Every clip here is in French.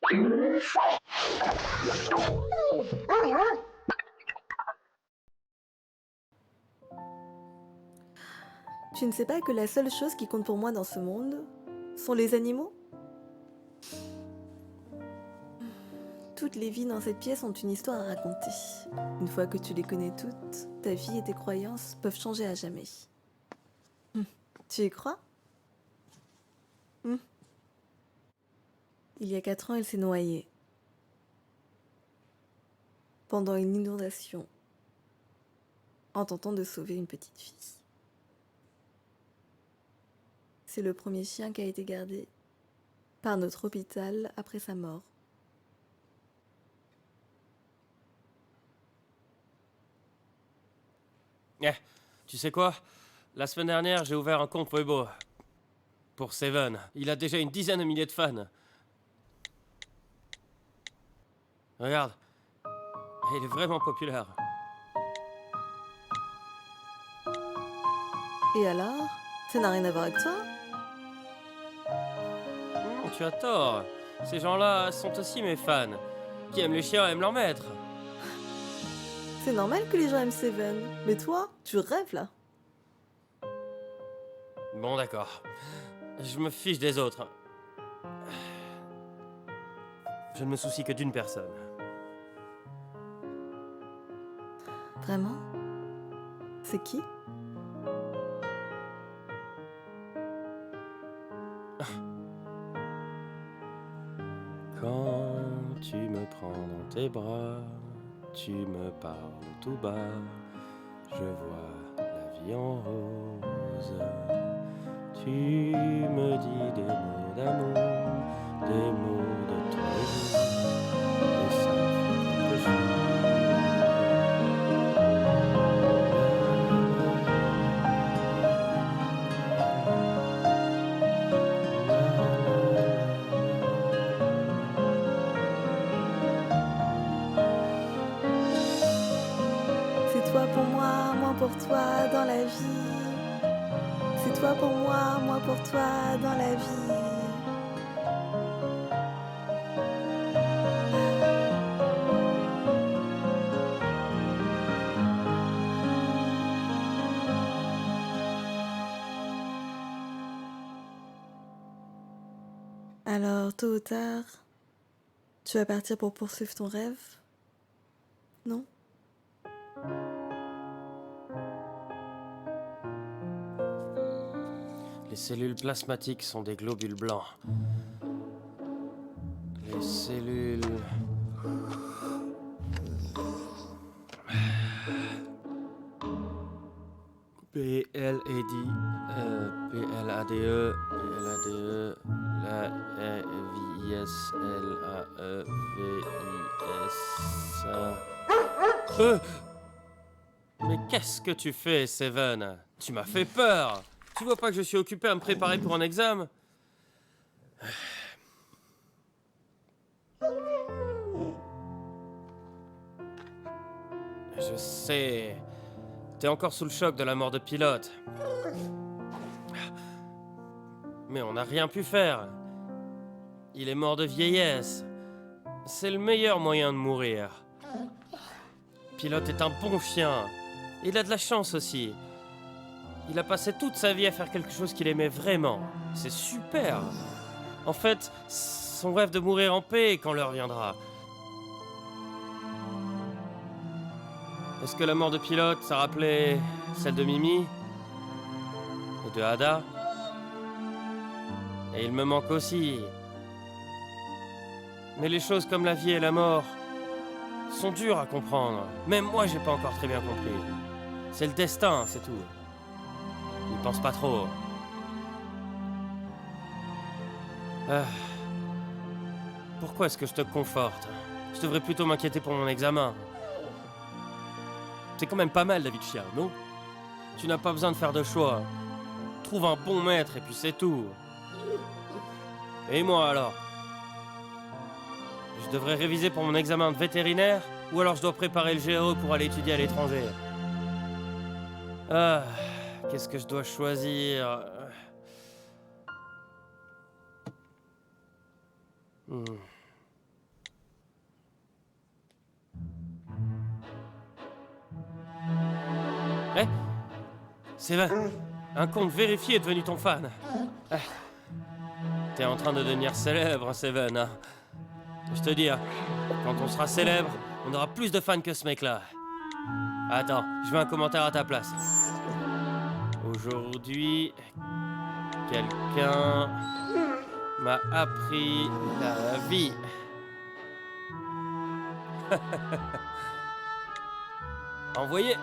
Tu ne sais pas que la seule chose qui compte pour moi dans ce monde sont les animaux? Toutes les vies dans cette pièce ont une histoire à raconter. Une fois que tu les connais toutes, ta vie et tes croyances peuvent changer à jamais. Tu y crois? Il y a 4 ans, elle s'est noyée. Pendant une inondation. En tentant de sauver une petite fille. C'est le premier chien qui a été gardé par notre hôpital après sa mort. Eh, tu sais quoi? La semaine dernière, j'ai ouvert un compte Weibo. Pour Seven. Il a déjà une dizaine de milliers de fans. Regarde. Il est vraiment populaire. Et alors? Ça n'a rien à voir avec toi? Tu as tort. Ces gens-là sont aussi mes fans. Qui aiment les chiens aiment leur maître. C'est normal que les gens aiment Seven. Mais toi, tu rêves là. Bon, d'accord. Je me fiche des autres. Je ne me soucie que d'une personne. Vraiment? C'est qui? Quand tu me prends dans tes bras, tu me parles tout bas, je vois la vie en rose. Tu me dis des mots d'amour, des mots de tous les jours, et ça me fait quelque C'est toi pour moi pour toi dans la vie. C'est toi pour moi pour toi dans la vie. Alors, tôt ou tard, tu vas partir pour poursuivre ton rêve? Non? Les cellules plasmatiques sont des globules blancs. Les cellules... PLAD, PLADE, PLADE, la VIS, LAE, VIS... Mais qu'est-ce que tu fais, Seven? Tu m'as fait peur! Tu vois pas que je suis occupé à me préparer pour un examen? Je sais... T'es encore sous le choc de la mort de Pilote. Mais on n'a rien pu faire. Il est mort de vieillesse. C'est le meilleur moyen de mourir. Pilote est un bon chien. Il a de la chance aussi. Il a passé toute sa vie à faire quelque chose qu'il aimait vraiment. C'est super. En fait, son rêve de mourir en paix quand l'heure viendra. Est-ce que la mort de Pilote, ça rappelait celle de Mimi? Et de Ada? Et il me manque aussi. Mais les choses comme la vie et la mort sont dures à comprendre. Même moi, j'ai pas encore très bien compris. C'est le destin, c'est tout. N'y pense pas trop. Ah. Pourquoi est-ce que je te conforte? Je devrais plutôt m'inquiéter pour mon examen. C'est quand même pas mal, la vie de chien, non? Tu n'as pas besoin de faire de choix. Trouve un bon maître et puis c'est tout. Et moi alors? Je devrais réviser pour mon examen de vétérinaire ou alors je dois préparer le GRE pour aller étudier à l'étranger? Ah, qu'est-ce que je dois choisir? Eh, Seven, un compte vérifié est devenu ton fan. Eh, t'es en train de devenir célèbre, Seven. Hein. Je te dis, hein, quand on sera célèbre, on aura plus de fans que ce mec-là. Attends, je veux un commentaire à ta place. Aujourd'hui, quelqu'un m'a appris la vie. Envoyé.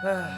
Ah.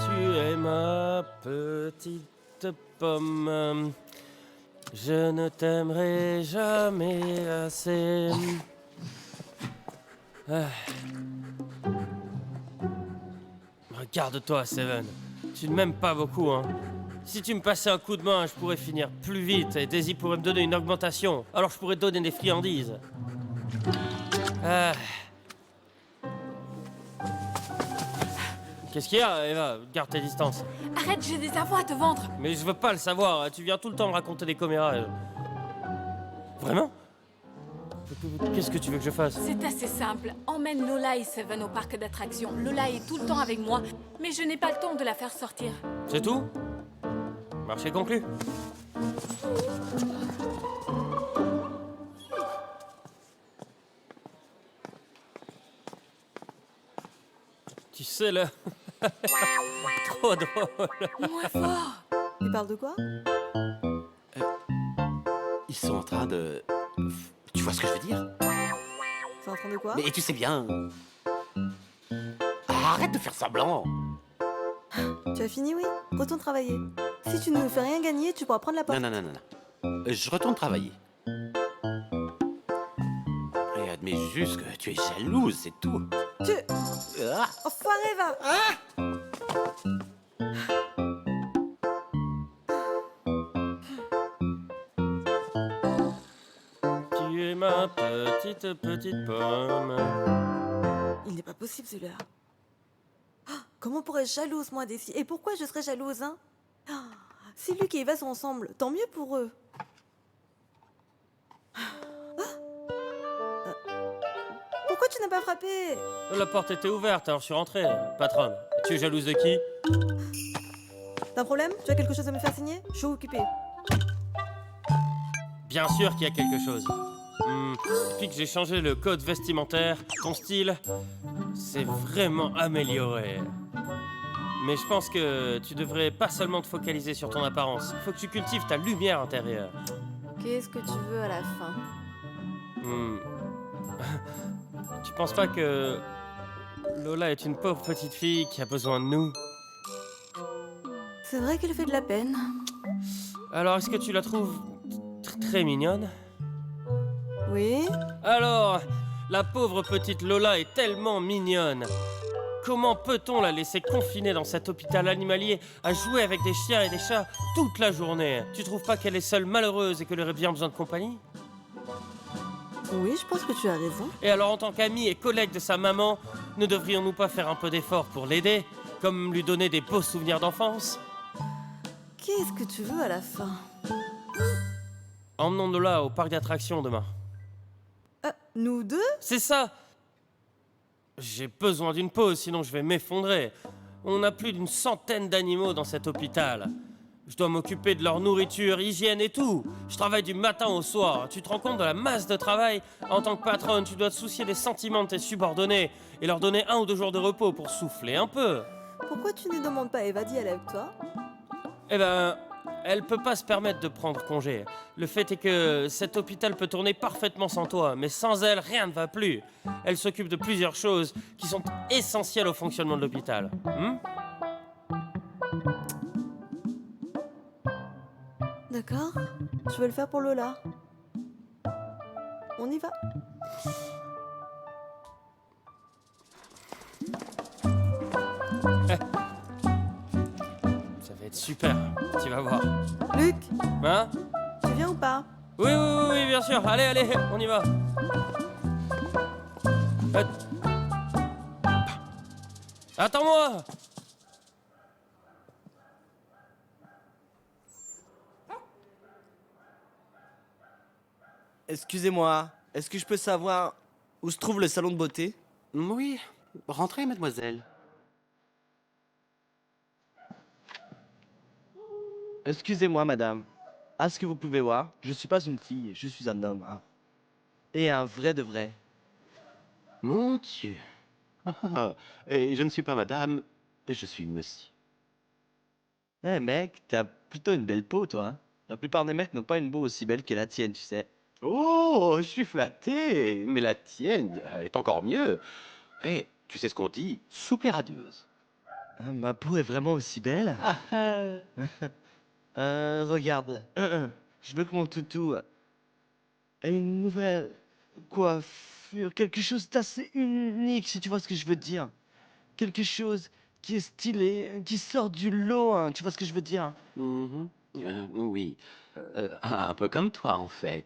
Tu es ma petite pomme. Je ne t'aimerai jamais assez. Ah. Regarde-toi, Seven. Tu ne m'aimes pas beaucoup, hein. Si tu me passais un coup de main, je pourrais finir plus vite et Daisy pourrait me donner une augmentation. Alors je pourrais te donner des friandises. Ah. Qu'est-ce qu'il y a, Eva? Garde tes distances. Arrête, j'ai des infos à te vendre. Mais je veux pas le savoir, tu viens tout le temps me raconter des commérages. Vraiment? Qu'est-ce que tu veux que je fasse? C'est assez simple. Emmène Lola et Seven au parc d'attractions. Lola est tout le temps avec moi, mais je n'ai pas le temps de la faire sortir. C'est tout? Marché conclu. Tu sais le... Trop drôle. Moins fort. Tu parles de quoi? Ils sont en train de... Tu vois ce que je veux dire? C'est en train de quoi? Mais tu sais bien... Arrête de faire semblant. Tu as fini, oui? Retourne travailler. Si tu ne nous fais rien gagner, tu pourras prendre la porte. Non. Je retourne travailler. Et admets juste que tu es jalouse, c'est tout. Tu... Ah. Enfoiré, va! Tu es ma petite pomme. Il n'est pas possible, celui-là. Ah, comment pourrais-je jalouse, moi, Daisy? Et pourquoi je serais jalouse, hein? Ah, si Luc et Eva sont ensemble, tant mieux pour eux. Pourquoi tu n'as pas frappé? La porte était ouverte, alors je suis rentré. Patronne, tu es jalouse de qui? T'as un problème? Tu as quelque chose à me faire signer? Je suis occupée. Bien sûr qu'il y a quelque chose. Depuis que j'ai changé le code vestimentaire, ton style s'est vraiment amélioré. Mais je pense que tu devrais pas seulement te focaliser sur ton apparence. Il faut que tu cultives ta lumière intérieure. Qu'est-ce que tu veux à la fin? Tu penses pas que Lola est une pauvre petite fille qui a besoin de nous? C'est vrai qu'elle fait de la peine. Alors, est-ce que tu la trouves très mignonne? Oui? Alors, la pauvre petite Lola est tellement mignonne. Comment peut-on la laisser confinée dans cet hôpital animalier à jouer avec des chiens et des chats toute la journée? Tu trouves pas qu'elle est seule malheureuse et qu'elle aurait bien besoin de compagnie? Oui, je pense que tu as raison. Et alors, en tant qu'amie et collègue de sa maman, ne devrions-nous pas faire un peu d'effort pour l'aider? Comme lui donner des beaux souvenirs d'enfance? Qu'est-ce que tu veux à la fin? Emmenons Lola au parc d'attractions demain. Nous deux? C'est ça! J'ai besoin d'une pause, sinon je vais m'effondrer. On a plus d'une centaine d'animaux dans cet hôpital. Je dois m'occuper de leur nourriture, hygiène et tout. Je travaille du matin au soir. Tu te rends compte de la masse de travail? En tant que patronne, tu dois te soucier des sentiments de tes subordonnés et leur donner 1 ou 2 jours de repos pour souffler un peu. Pourquoi tu ne demandes pas à Eva d'y aller avec toi? Eh ben, Elle peut pas se permettre de prendre congé. Le fait est que cet hôpital peut tourner parfaitement sans toi, mais sans elle, rien ne va plus. Elle s'occupe de plusieurs choses qui sont essentielles au fonctionnement de l'hôpital. D'accord, je vais le faire pour Lola. On y va. Ça va être super, tu vas voir. Luc, Hein? tu viens ou pas? Oui, oui, oui, oui, bien sûr. Allez, allez, on y va. Euh, Attends-moi! Excusez-moi, est-ce que je peux savoir où se trouve le salon de beauté? Oui, rentrez, mademoiselle. Excusez-moi, madame. À ce que vous pouvez voir, je suis pas une fille, je suis un homme. Hein. Et un vrai de vrai. Mon Dieu. Et je ne suis pas madame, je suis monsieur. Eh mec, t'as plutôt une belle peau, toi. Hein. La plupart des mecs n'ont pas une peau aussi belle que la tienne, tu sais. Oh, je suis flatté, mais la tienne est encore mieux. Et tu sais ce qu'on dit, souple et radieuse. Ah, ma peau est vraiment aussi belle. Regarde. Je veux que mon toutou ait une nouvelle coiffure, quelque chose d'assez unique, si tu vois ce que je veux dire. Quelque chose qui est stylé, qui sort du lot, hein, tu vois ce que je veux dire. Mhm. Oui, un peu comme toi en fait.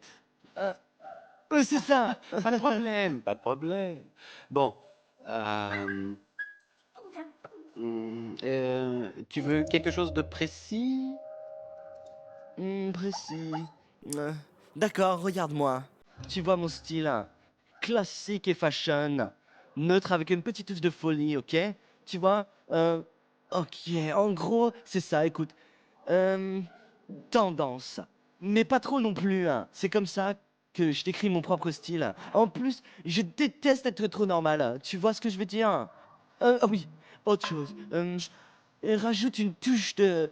Ouais, c'est ça. Pas de problème, pas de problème. Bon, tu veux quelque chose de précis? Précis. Euh, D'accord, regarde-moi. Tu vois mon style, hein, classique et fashion, neutre avec une petite touche de folie, ok? Tu vois? Ok, en gros, c'est ça, écoute. Euh, Tendance. Mais pas trop non plus, hein. C'est comme ça que je décris mon propre style. En plus, je déteste être trop normal. Hein. Tu vois ce que je veux dire? Ah oui, autre chose. Rajoute une touche de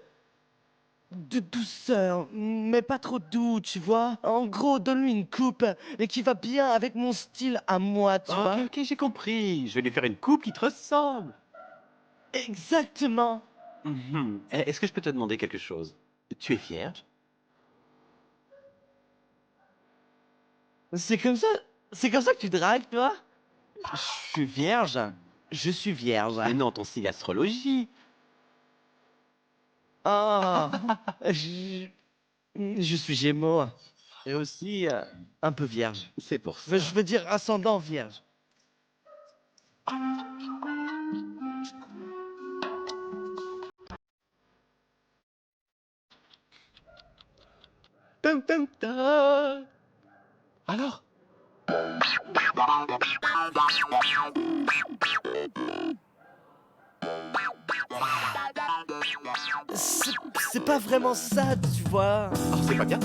douceur, mais pas trop doux, tu vois. En gros, donne-lui une coupe et qui va bien avec mon style à moi, tu vois. Ok, ok, j'ai compris. Je vais lui faire une coupe qui te ressemble. Exactement. Mhm. Est-ce que je peux te demander quelque chose? Tu es vierge? C'est comme ça, c'est comme ça que tu dragues, toi. Je suis vierge. Je suis vierge. Mais non, ton signe astrologie. Ah, je, je suis Gémeaux et aussi un peu vierge. C'est pour ça. Enfin, je veux dire ascendant vierge. Tum, tum, tum. Alors? C'est c'est pas vraiment ça, tu vois. Oh, c'est pas bien?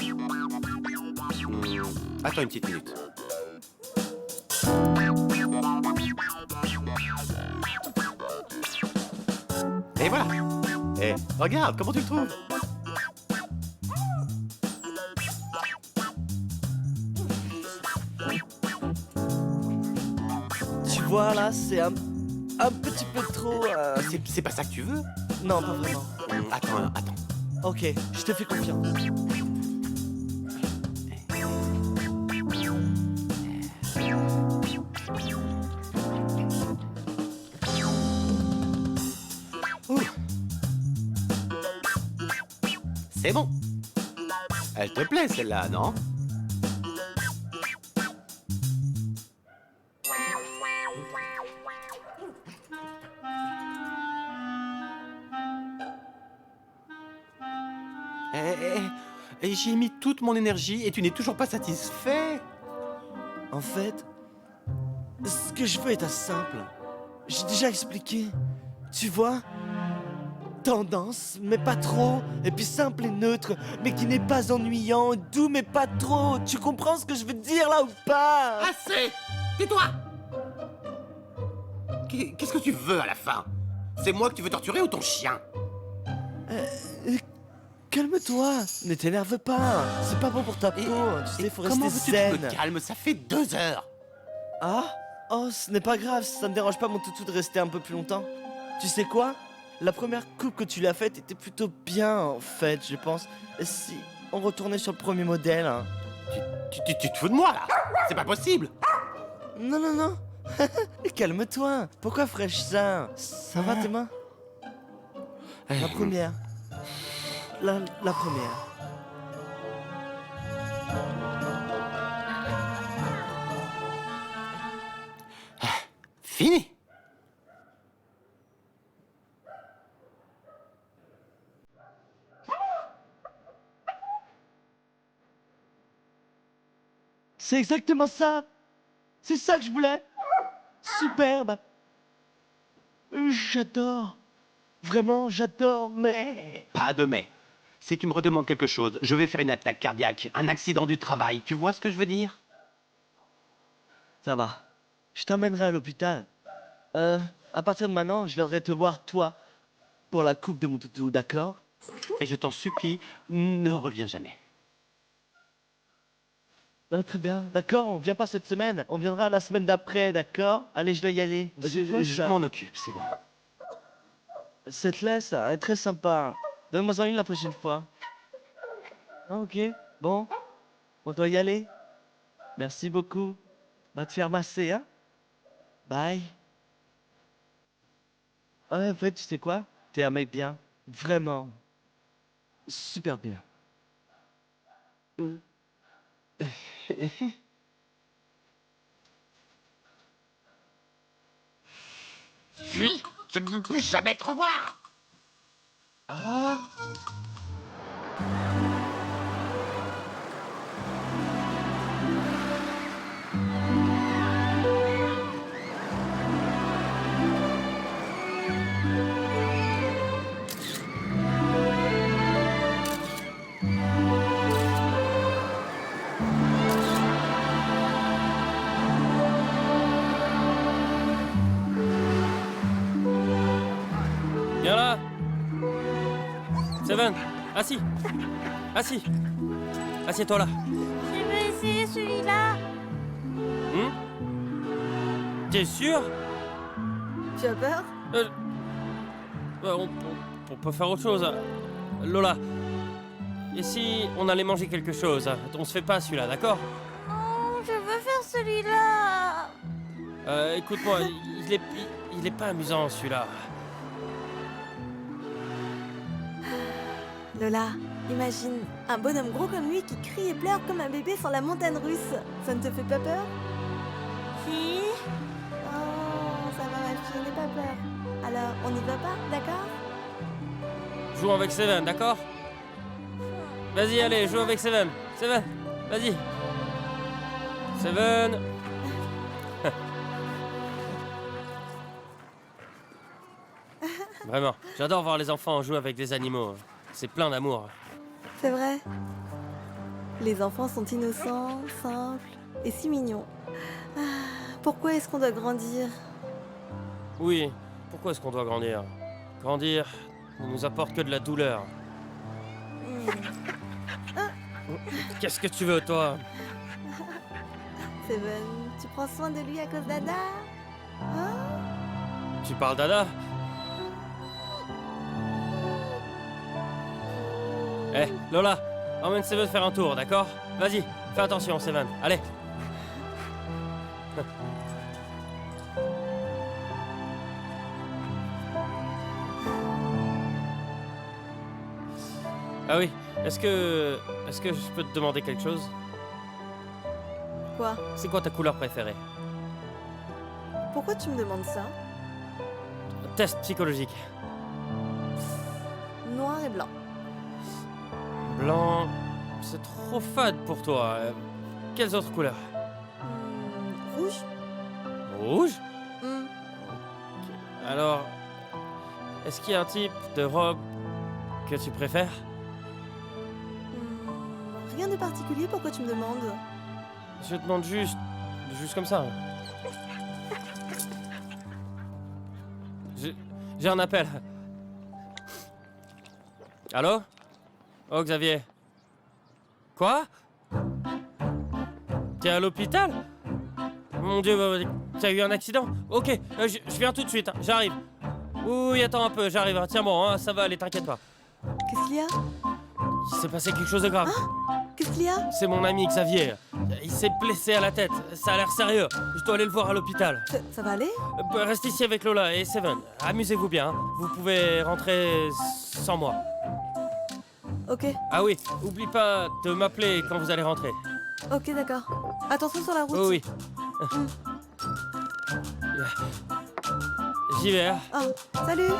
Attends une petite minute. Et voilà. Et regarde, comment tu le trouves? Tu vois là, c'est un petit peu trop. C'est pas ça que tu veux? Non, pas vraiment. Attends, attends. Ok, je te fais confiance. Ouh. C'est bon. Elle te plaît celle-là, non? J'y ai mis toute mon énergie et tu n'es toujours pas satisfait. En fait, ce que je veux est assez simple. J'ai déjà expliqué. Tu vois? Tendance, mais pas trop. Et puis simple et neutre, mais qui n'est pas ennuyant. Doux, mais pas trop. Tu comprends ce que je veux dire là ou pas? Assez! Tais-toi! Qu'est-ce que tu veux à la fin? C'est moi que tu veux torturer ou ton chien? calme-toi. Ne t'énerve pas. C'est pas bon pour ta peau. Tu sais, faut Comment rester veux-tu que je me zen. calme? Ça fait 2 heures. Ah? Oh, ce n'est pas grave, ça ne dérange pas mon toutou de rester un peu plus longtemps. Tu sais quoi? La première coupe que tu lui as faite était plutôt bien, en fait, je pense. Et si on retournait sur le premier modèle, hein? Tu te fous de moi, là? C'est pas possible. Non, non, non. Calme-toi. Pourquoi ferais-je ça? Ça va tes mains? La première. La première. Fini. C'est exactement ça. C'est ça que je voulais. Superbe. J'adore. Vraiment, j'adore, mais... Pas de mais. Si tu me redemandes quelque chose, je vais faire une attaque cardiaque, un accident du travail. Tu vois ce que je veux dire? Ça va. Je t'emmènerai à l'hôpital. À partir de maintenant, je viendrai te voir, toi, pour la coupe de mon toutou, d'accord? Et je t'en supplie, ne reviens jamais. Très bien, d'accord, on vient pas cette semaine, on viendra la semaine d'après, d'accord? Allez, je dois y aller. Je m'en occupe, c'est bon. Cette laisse elle est très sympa. Donne-moi-en une la prochaine fois. Ah, ok, bon, on doit y aller. Merci beaucoup. Va te faire masser, hein? Bye. Ah ouais, en fait, tu sais quoi? T'es un mec bien. Vraiment. Super bien. Fuis, je ne veux plus jamais te revoir. Viens là. Seven, assis. Assis. Assieds-toi là. Je veux essayer celui-là. T'es sûr? Tu as peur? On peut faire autre chose. Lola. Et si on allait manger quelque chose? On se fait pas celui-là, d'accord? Oh, je veux faire celui-là. Écoute-moi, il est pas amusant celui-là. Lola, imagine un bonhomme gros comme lui qui crie et pleure comme un bébé sur la montagne russe. Ça ne te fait pas peur? Si. Oh, ça va ma fille, n'aie pas peur. Alors, on n'y va pas, d'accord? Joue avec Seven, d'accord? Vas-y, allez, joue avec Seven. Seven, vas-y. Seven. Vraiment, j'adore voir les enfants jouer avec des animaux. C'est plein d'amour. C'est vrai. Les enfants sont innocents, simples et si mignons. Ah, pourquoi est-ce qu'on doit grandir? Oui, pourquoi est-ce qu'on doit grandir? Grandir ne nous apporte que de la douleur. Qu'est-ce que tu veux, toi? Seven, tu prends soin de lui à cause d'Ada? Hein? Tu parles d'Ada? Eh, Lola, emmène Seven faire un tour, d'accord? Vas-y, fais attention, Seven. Allez. Ah oui, est-ce que je peux te demander quelque chose? Quoi? C'est quoi ta couleur préférée? Pourquoi tu me demandes ça? Test psychologique. Noir et blanc. Blanc, c'est trop fade pour toi. Quelles autres couleurs? Rouge? Rouge? Hmm, Alors, est-ce qu'il y a un type de robe que tu préfères? Rien de particulier, pourquoi tu me demandes? Je demande juste comme ça. J'ai un appel. Allô? Oh, Xavier. Quoi? T'es à l'hôpital? Mon Dieu, t'as eu un accident? Ok, je viens tout de suite, hein, j'arrive. Oui, attends un peu, j'arrive. Tiens bon, hein, ça va aller, t'inquiète pas. Qu'est-ce qu'il y a? Il s'est passé quelque chose de grave. Qu'est-ce qu'il y a? C'est mon ami Xavier. Il s'est blessé à la tête. Ça a l'air sérieux. Je dois aller le voir à l'hôpital. Ça va aller? Reste ici avec Lola et Seven. Amusez-vous bien. Hein. Vous pouvez rentrer sans moi. Ok, Ah oui, oublie pas de m'appeler quand vous allez rentrer. ok, d'accord. Attention sur la route. Oui, oui. J'y vais. Hein. Oh, salut.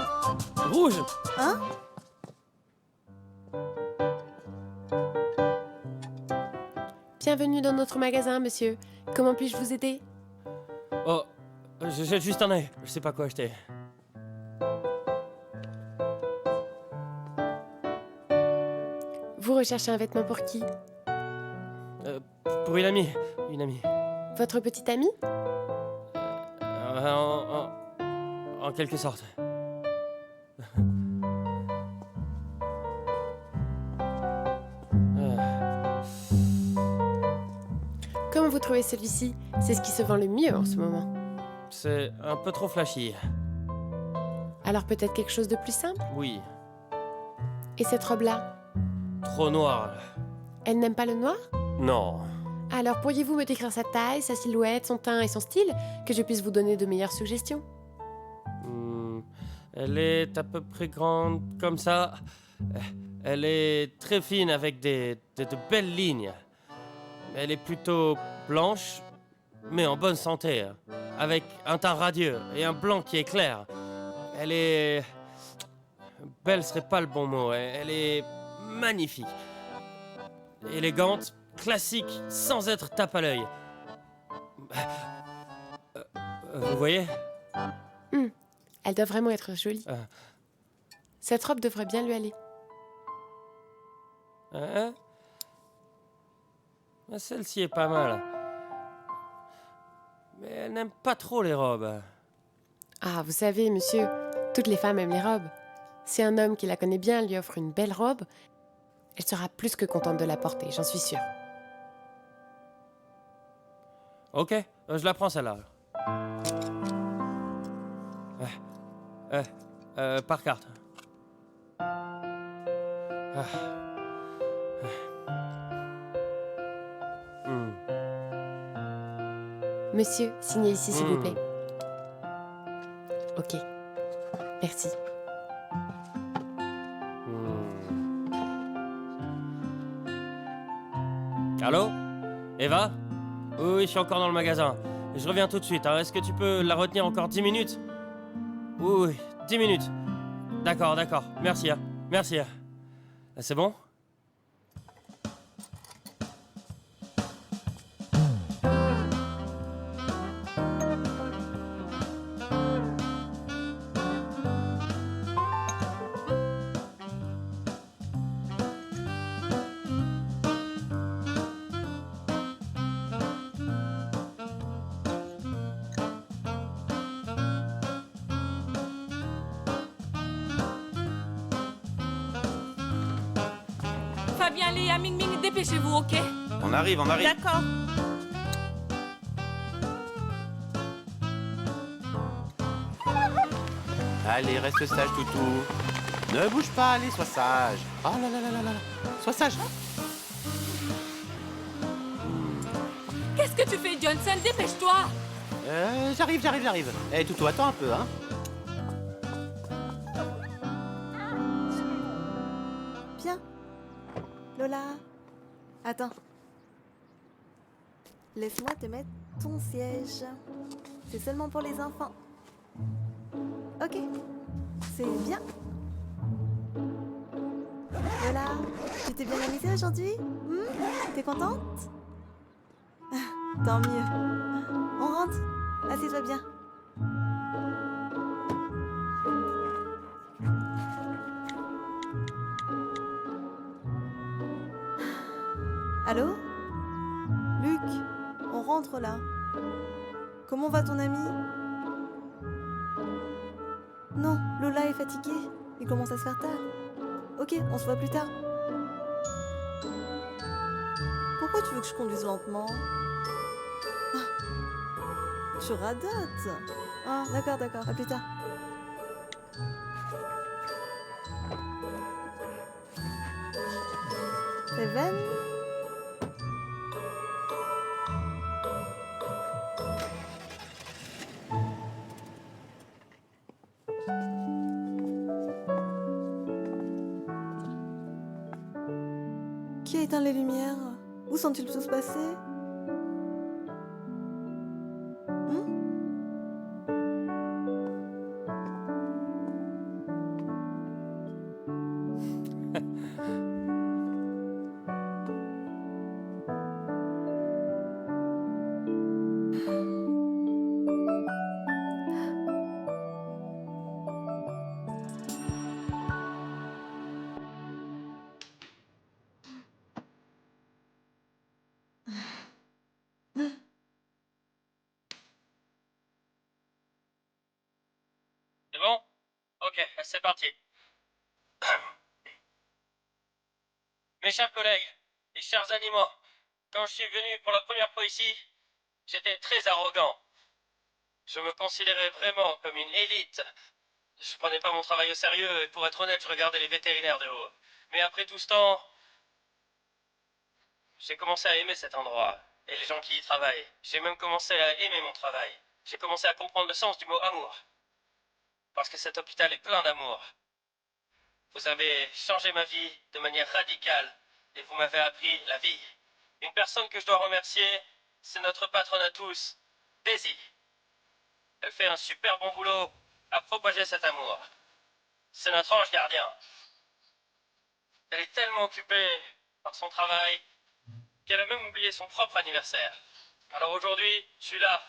Rouge. Hein? Bienvenue dans notre magasin, monsieur. Comment puis-je vous aider? Oh, je jette juste un œil. Je sais pas quoi acheter. Vous recherchez un vêtement pour qui? Pour une amie. Une amie. Votre petite amie? En quelque sorte. Comment vous trouvez celui-ci? C'est ce qui se vend le mieux en ce moment. C'est un peu trop flashy. Alors peut-être quelque chose de plus simple? Oui, Et cette robe-là? trop noir. Elle n'aime pas le noir? Non. Alors pourriez-vous me décrire sa taille, sa silhouette, son teint et son style, que je puisse vous donner de meilleures suggestions? Elle est à peu près grande comme ça. Elle est très fine avec de belles lignes. Elle est plutôt blanche, mais en bonne santé. Avec un teint radieux et un blanc qui est clair. Elle est... Belle serait pas le bon mot. Elle est magnifique. Élégante, classique, sans être tape à l'œil. Vous voyez? Elle doit vraiment être jolie. Ah. Cette robe devrait bien lui aller. Hein? Celle-ci est pas mal. Mais elle n'aime pas trop les robes. Ah, vous savez, monsieur, toutes les femmes aiment les robes. Si un homme qui la connaît bien lui offre une belle robe, elle sera plus que contente de la porter, j'en suis sûre. Ok, je la prends celle-là. Par carte. Monsieur, signez ici, s'il vous plaît. Ok. Merci. Allô? Eva? Oui, je suis encore dans le magasin. Je reviens tout de suite. Hein. Est-ce que tu peux la retenir encore 10 minutes? Oui, 10 minutes. D'accord, d'accord. Merci. Hein. Merci. C'est bon? Fabien, Léa, Ming Ming, dépêchez-vous, ok? On arrive, on arrive. D'accord. Allez, reste sage, toutou. Ne bouge pas, allez, sois sage. Oh là là là là là. Sois sage. Qu'est-ce que tu fais, Johnson? Dépêche-toi! J'arrive. Eh, toutou, attends un peu, hein. Viens. Lola. Attends. Laisse-moi te mettre ton siège. C'est seulement pour les enfants. Ok. C'est bien. Lola, tu t'es bien amusée aujourd'hui? T'es contente? Tant mieux. On rentre. Assieds-toi bien. Allô? Luc, on rentre là. Comment va ton ami? Non, Lola est fatiguée. Il commence à se faire tard. Ok, on se voit plus tard. Pourquoi tu veux que je conduise lentement? Tu radotes. Ah, d'accord, d'accord. À plus tard. Seven? Qui a éteint les lumières? Où sont-ils tous passés? C'est bon? Ok, c'est parti. Mes chers collègues, et chers animaux, quand je suis venu pour la première fois ici, j'étais très arrogant. Je me considérais vraiment comme une élite. Je prenais pas mon travail au sérieux et pour être honnête, je regardais les vétérinaires de haut. Mais après tout ce temps, j'ai commencé à aimer cet endroit et les gens qui y travaillent. J'ai même commencé à aimer mon travail. J'ai commencé à comprendre le sens du mot amour. Parce que cet hôpital est plein d'amour. Vous avez changé ma vie de manière radicale et vous m'avez appris la vie. Une personne que je dois remercier, c'est notre patronne à tous, Daisy. Elle fait un super bon boulot à propager cet amour. C'est notre ange gardien. Elle est tellement occupée par son travail qu'elle a même oublié son propre anniversaire. Alors aujourd'hui, je suis là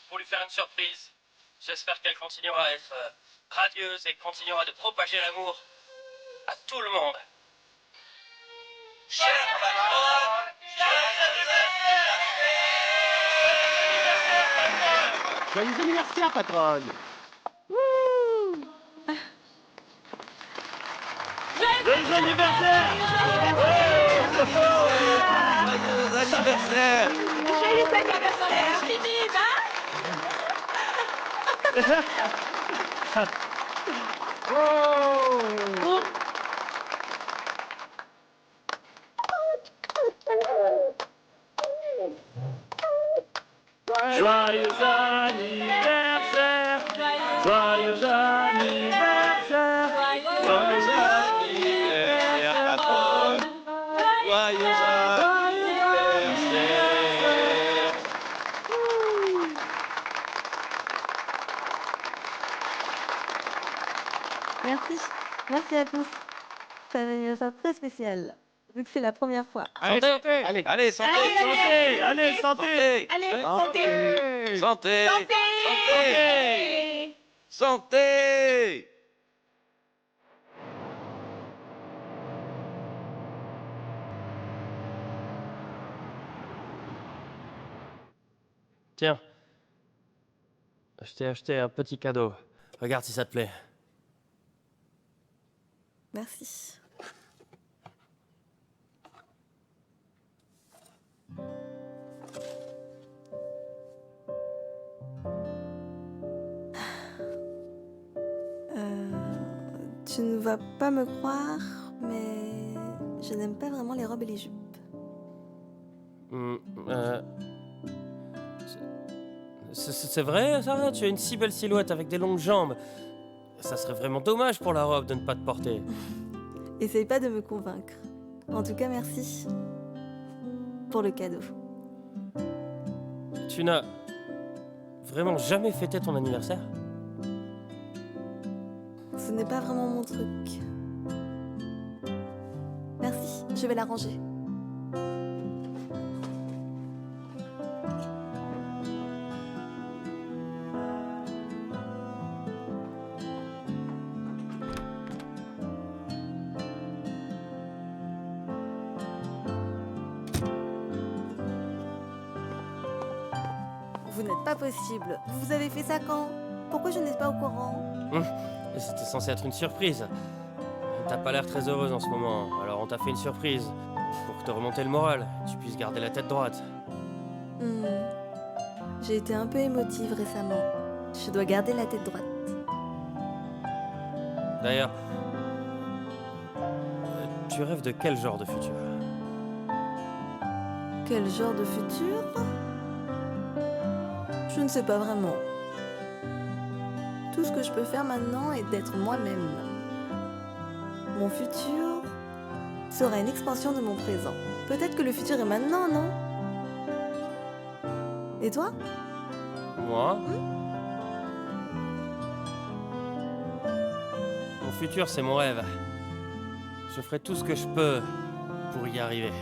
pour lui faire une surprise. J'espère qu'elle continuera à être radieuse et continuera de propager l'amour à tout le monde. Cher patronne, Joyeux anniversaire, patronne! Joyeux anniversaire! Joyeux anniversaire! Joyeux anniversaire! Joyeux anniversaire! Joyeux anniversaire, patronne! Joyeux anniversaire! Merci. Merci à tous. C'est un anniversaire très spécial, vu que c'est la première fois. Allez, santé! Allez, Allez, santé! Santé! Allez, santé! Allez, Santé! Santé! santé! Santé! Tiens, je t'ai acheté un petit cadeau. Regarde si ça te plaît. Merci. Tu ne vas pas me croire, mais je n'aime pas vraiment les robes et les jupes. Hmm, c'est vrai ça? Tu as une si belle silhouette avec des longues jambes. Ça serait vraiment dommage pour la robe de ne pas te porter. Essaye pas de me convaincre. En tout cas, merci pour le cadeau. Tu n'as vraiment jamais fêté ton anniversaire? Ce n'est pas vraiment mon truc. Merci, je vais la ranger. Vous n'êtes pas possible. Vous avez fait ça quand? Pourquoi je n'étais pas au courant? C'était censé être une surprise. T'as pas l'air très heureuse en ce moment, alors on t'a fait une surprise. Pour te remonter le moral, tu puisses garder la tête droite. Hmm. J'ai été un peu émotive récemment. Je dois garder la tête droite. D'ailleurs, tu rêves de quel genre de futur? Quel genre de futur? Je ne sais pas vraiment. Tout ce que je peux faire maintenant est d'être moi-même. Mon futur sera une expansion de mon présent. Peut-être que le futur est maintenant, non? Et toi? Moi? Mon futur, c'est mon rêve. Je ferai tout ce que je peux pour y arriver.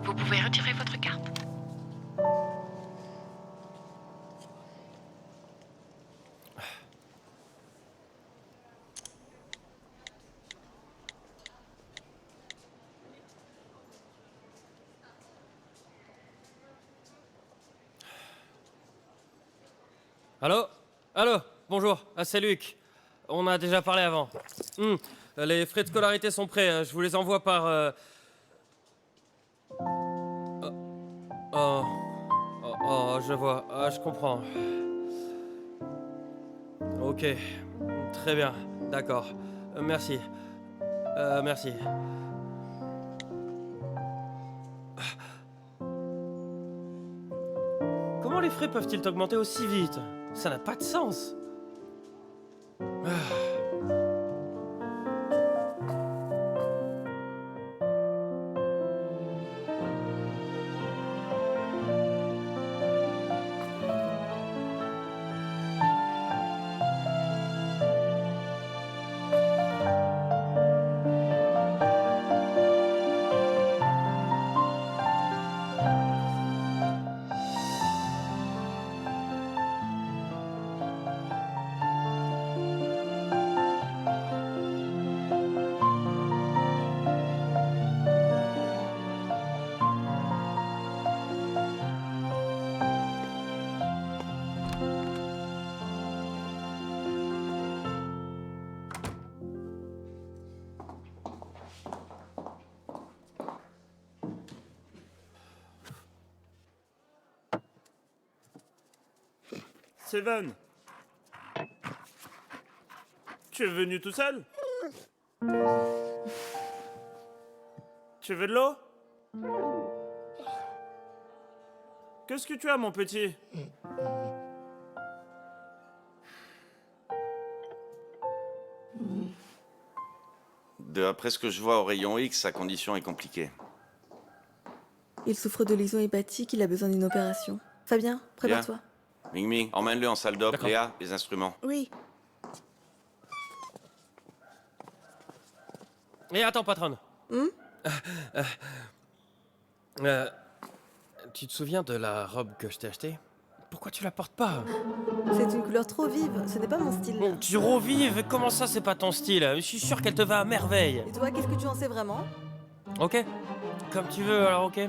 Vous pouvez retirer votre carte. Allô? Allô? Bonjour, c'est Luc. On a déjà parlé avant. Les frais de scolarité sont prêts, je vous les envoie par... Oh, je vois, je comprends. Ok, très bien, d'accord. Merci. Merci. Comment les frais peuvent-ils augmenter aussi vite? Ça n'a pas de sens. Seven, tu es venu tout seul? Tu veux de l'eau? Qu'est-ce que tu as, mon petit? D'après ce que je vois au rayon X, sa condition est compliquée. Il souffre de lésions hépatiques, il a besoin d'une opération. Fabien, prépare-toi. Ming Ming, emmène-le en salle d'op. D'accord. Léa, les instruments. Oui. Et attends, patronne. Tu te souviens de la robe que je t'ai achetée? Pourquoi tu la portes pas? C'est une couleur trop vive, ce n'est pas mon style. Bon, tu revives, comment ça c'est pas ton style? Je suis sûr qu'elle te va à merveille. Et toi, qu'est-ce que tu en sais vraiment? Ok? Comme tu veux, alors ok?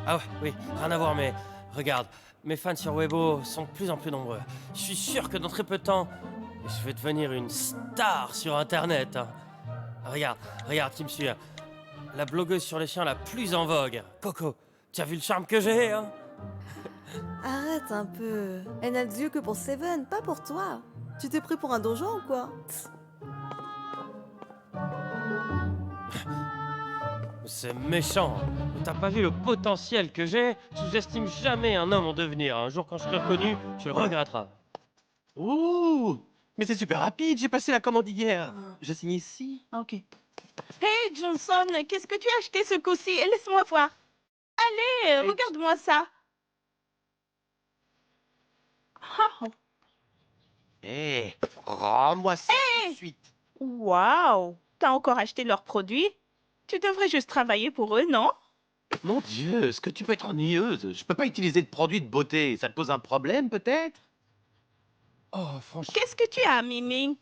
Ah ouais, oui, rien à voir, mais regarde, mes fans sur Weibo sont de plus en plus nombreux. Je suis sûr que dans très peu de temps, je vais devenir une star sur Internet. Hein. Regarde qui me suit. Hein. La blogueuse sur les chiens la plus en vogue. Coco, tu as vu le charme que j'ai, hein? Arrête un peu. Elle n'a d'yeux que pour Seven, pas pour toi. Tu t'es pris pour un donjon ou quoi? C'est méchant. T'as pas vu le potentiel que j'ai? Sous-estime jamais un homme en devenir. Un jour quand je serai reconnu, tu le regretteras. Ouh, mais c'est super rapide, j'ai passé la commande hier. Je signe ici. Ok. Hey Johnson, qu'est-ce que tu as acheté ce coup-ci? Laisse-moi voir. Allez, regarde-moi ça. Oh, Hé, rends-moi ça tout de suite. waouh, t'as encore acheté leurs produits? Tu devrais juste travailler pour eux, non? Mon Dieu, est-ce que tu peux être ennuyeuse? Je peux pas utiliser de produits de beauté. Ça te pose un problème, peut-être? Oh, franchement. Qu'est-ce que tu as, Mimi?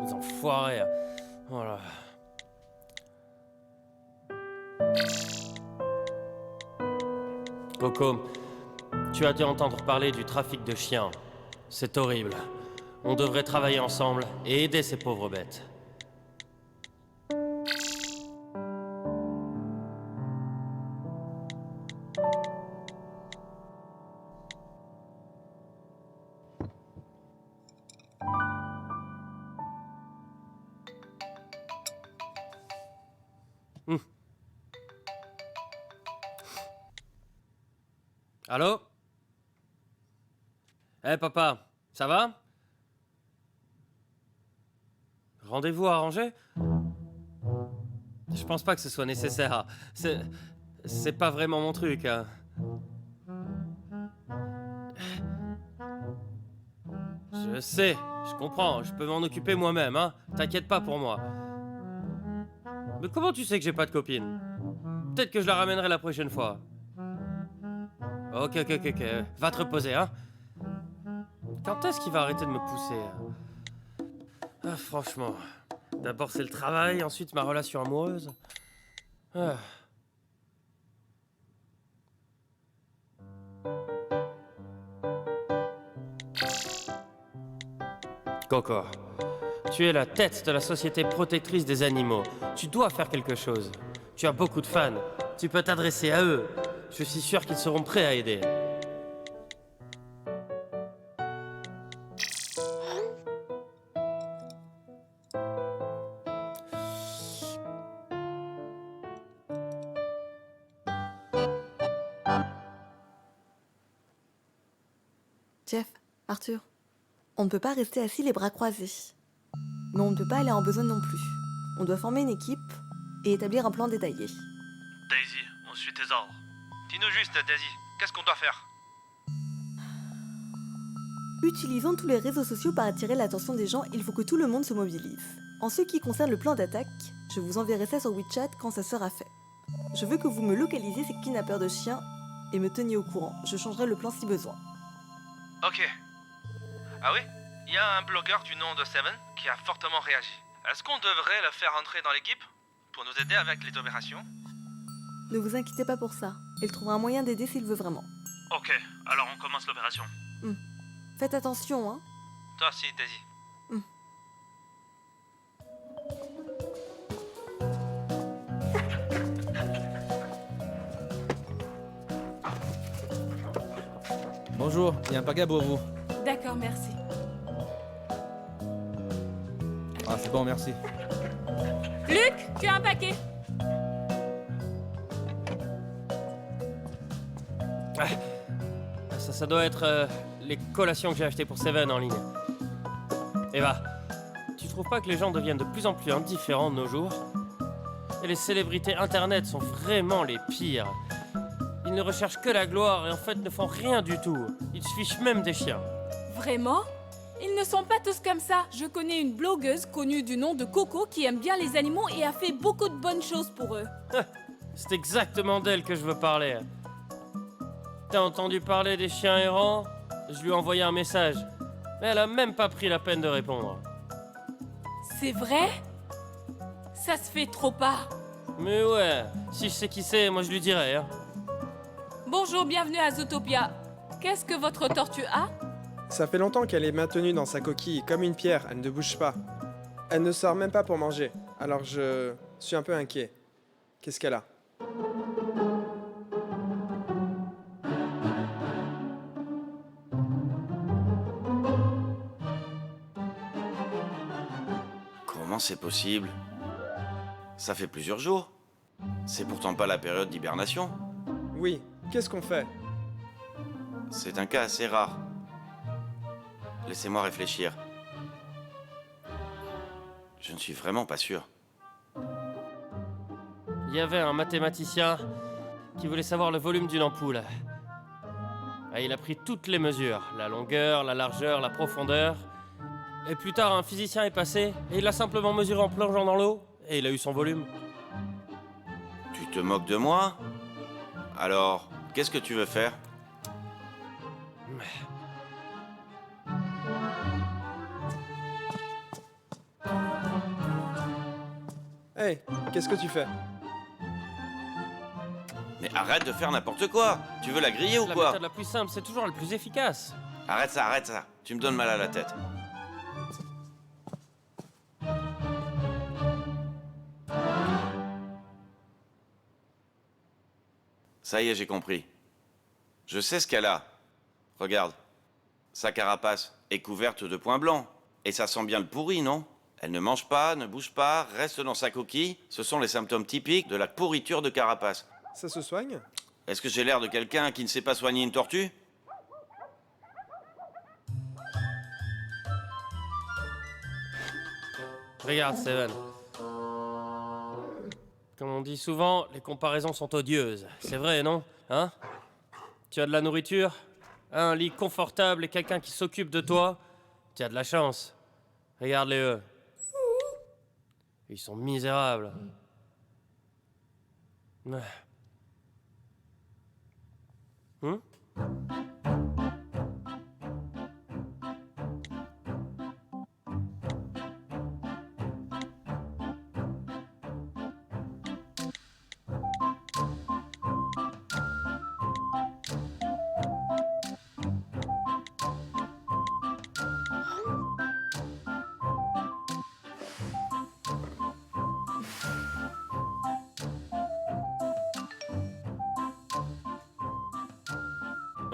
Les enfoirés. Voilà. Coco, tu as dû entendre parler du trafic de chiens. C'est horrible. On devrait travailler ensemble et aider ces pauvres bêtes. Allô? Eh papa, ça va? Rendez-vous arrangé? Je pense pas que ce soit nécessaire. C'est pas vraiment mon truc. Hein. Je sais, je comprends, je peux m'en occuper moi-même, hein. T'inquiète pas pour moi. Mais comment tu sais que j'ai pas de copine? Peut-être que je la ramènerai la prochaine fois. Ok. Va te reposer, hein. Quand est-ce qu'il va arrêter de me pousser? Ah, franchement. D'abord c'est le travail, ensuite ma relation amoureuse. Ah. Coco, tu es la tête de la Société protectrice des animaux. Tu dois faire quelque chose. Tu as beaucoup de fans. Tu peux t'adresser à eux. Je suis sûr qu'ils seront prêts à aider. Jeff, Arthur, on ne peut pas rester assis les bras croisés. Mais on ne peut pas aller en besogne non plus. On doit former une équipe et établir un plan détaillé. Daisy, on suit tes ordres. Dis-nous juste, Daisy, qu'est-ce qu'on doit faire? Utilisons tous les réseaux sociaux pour attirer l'attention des gens, il faut que tout le monde se mobilise. En ce qui concerne le plan d'attaque, je vous enverrai ça sur WeChat quand ça sera fait. Je veux que vous me localisiez ces kidnappeurs de chiens et me teniez au courant. Je changerai le plan si besoin. Ok. Ah oui? Il y a un blogueur du nom de Seven qui a fortement réagi. Est-ce qu'on devrait le faire entrer dans l'équipe pour nous aider avec les opérations? Ne vous inquiétez pas pour ça. Il trouvera un moyen d'aider s'il veut vraiment. Ok, alors on commence l'opération. Faites attention, hein. Toi aussi, Daisy. Bonjour, il y a un paquet pour vous. D'accord, merci. Ah, c'est bon, merci. Luc, tu as un paquet? Ça doit être les collations que j'ai achetées pour Seven en ligne. Eva, tu trouves pas que les gens deviennent de plus en plus indifférents de nos jours? Et les célébrités internet sont vraiment les pires. Ils ne recherchent que la gloire et en fait ne font rien du tout. Ils se fichent même des chiens. Vraiment? Ils ne sont pas tous comme ça. Je connais une blogueuse connue du nom de Coco qui aime bien les animaux et a fait beaucoup de bonnes choses pour eux. C'est exactement d'elle que je veux parler. T'as entendu parler des chiens errants? Je lui ai envoyé un message. Mais elle a même pas pris la peine de répondre. C'est vrai? Ça se fait trop pas. Mais ouais, si je sais qui c'est, moi je lui dirai. Hein. Bonjour, bienvenue à Zootopia. Qu'est-ce que votre tortue a? Ça fait longtemps qu'elle est maintenue dans sa coquille, comme une pierre, elle ne bouge pas. Elle ne sort même pas pour manger, alors je suis un peu inquiet. Qu'est-ce qu'elle a? Comment c'est possible? Ça fait plusieurs jours. C'est pourtant pas la période d'hibernation. Oui, qu'est-ce qu'on fait? C'est un cas assez rare. Laissez-moi réfléchir. Je ne suis vraiment pas sûr. Il y avait un mathématicien qui voulait savoir le volume d'une ampoule. Ah, il a pris toutes les mesures, la longueur, la largeur, la profondeur. Et plus tard, un physicien est passé et il a simplement mesuré en plongeant dans l'eau et il a eu son volume. Tu te moques de moi? Alors, qu'est-ce que tu veux faire? Hey, qu'est-ce que tu fais? Mais arrête de faire n'importe quoi! Tu veux la griller ou La quoi? méthode la plus simple, c'est toujours la plus efficace. Arrête ça, arrête ça. Tu me donnes mal à la tête. Ça y est, j'ai compris. Je sais ce qu'elle a. Regarde. Sa carapace est couverte de points blancs. Et ça sent bien le pourri, non? Elle ne mange pas, ne bouge pas, reste dans sa coquille. Ce sont les symptômes typiques de la pourriture de carapace. Ça se soigne? Est-ce que j'ai l'air de quelqu'un qui ne sait pas soigner une tortue? Regarde, Steven. Comme on dit souvent, les comparaisons sont odieuses. C'est vrai, non? Hein? Tu as de la nourriture, un lit confortable et quelqu'un qui s'occupe de toi. Tu as de la chance. Regarde-les eux. Ils sont misérables. Hum?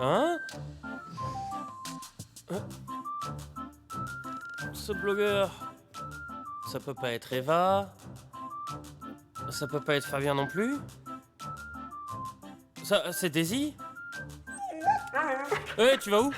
Hein? Ce blogueur, ça peut pas être Eva. Ça peut pas être Fabien non plus. Ça, c'est Daisy. Hé, tu vas où?